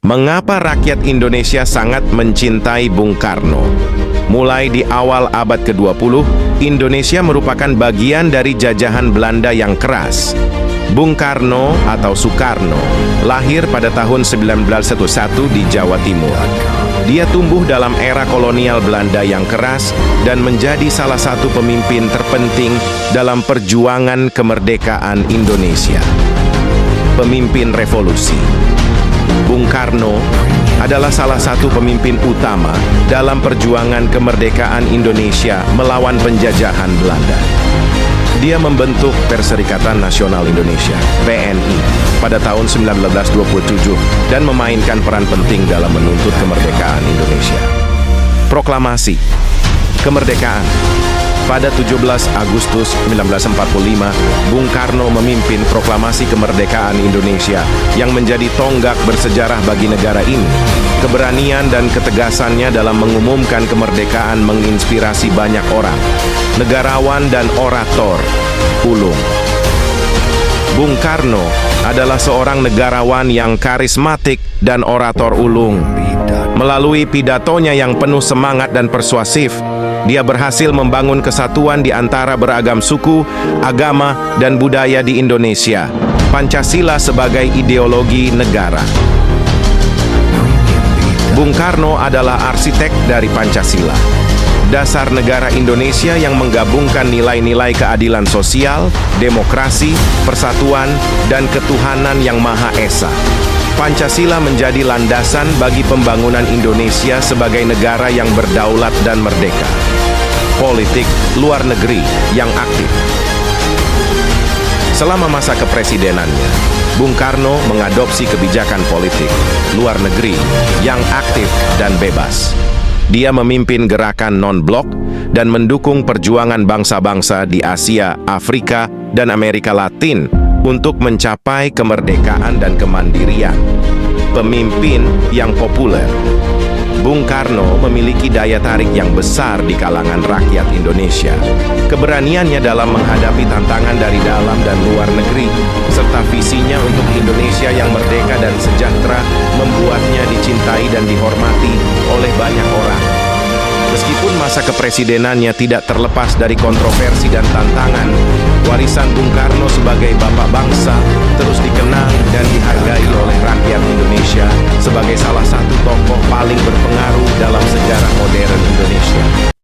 Mengapa rakyat Indonesia sangat mencintai Bung Karno? Mulai di awal abad ke-20, Indonesia merupakan bagian dari jajahan Belanda yang keras. Bung Karno atau Soekarno lahir pada tahun 1911 di Jawa Timur. Dia tumbuh dalam era kolonial Belanda yang keras dan menjadi salah satu pemimpin terpenting dalam perjuangan kemerdekaan Indonesia. Pemimpin revolusi. Bung Karno adalah salah satu pemimpin utama dalam perjuangan kemerdekaan Indonesia melawan penjajahan Belanda. Dia membentuk Perserikatan Nasional Indonesia, PNI, pada tahun 1927 dan memainkan peran penting dalam menuntut kemerdekaan Indonesia. Proklamasi Kemerdekaan. Pada 17 Agustus 1945, Bung Karno memimpin proklamasi kemerdekaan Indonesia yang menjadi tonggak bersejarah bagi negara ini. Keberanian dan ketegasannya dalam mengumumkan kemerdekaan menginspirasi banyak orang. Negarawan dan orator, ulung. Bung Karno adalah seorang negarawan yang karismatik dan orator ulung. Melalui pidatonya yang penuh semangat dan persuasif, dia berhasil membangun kesatuan di antara beragam suku, agama, dan budaya di Indonesia. Pancasila sebagai ideologi negara. Bung Karno adalah arsitek dari Pancasila, dasar negara Indonesia yang menggabungkan nilai-nilai keadilan sosial, demokrasi, persatuan, dan ketuhanan yang Maha Esa. Pancasila menjadi landasan bagi pembangunan Indonesia sebagai negara yang berdaulat dan merdeka. Politik luar negeri yang aktif. Selama masa kepresidenannya, Bung Karno mengadopsi kebijakan politik luar negeri yang aktif dan bebas. Dia memimpin gerakan non-blok dan mendukung perjuangan bangsa-bangsa di Asia, Afrika, dan Amerika Latin untuk mencapai kemerdekaan dan kemandirian. Pemimpin yang populer. Bung Karno memiliki daya tarik yang besar di kalangan rakyat Indonesia. Keberaniannya dalam menghadapi tantangan dari dalam dan luar negeri, serta visinya untuk Indonesia yang merdeka dan sejahtera, membuatnya dicintai dan dihormati oleh banyak orang. Meskipun masa kepresidenannya tidak terlepas dari kontroversi dan tantangan, warisan Bung Karno sebagai bapak bangsa terus dikenang dan dihargai oleh rakyat Indonesia sebagai salah satu tokoh paling berpengaruh dalam sejarah modern Indonesia.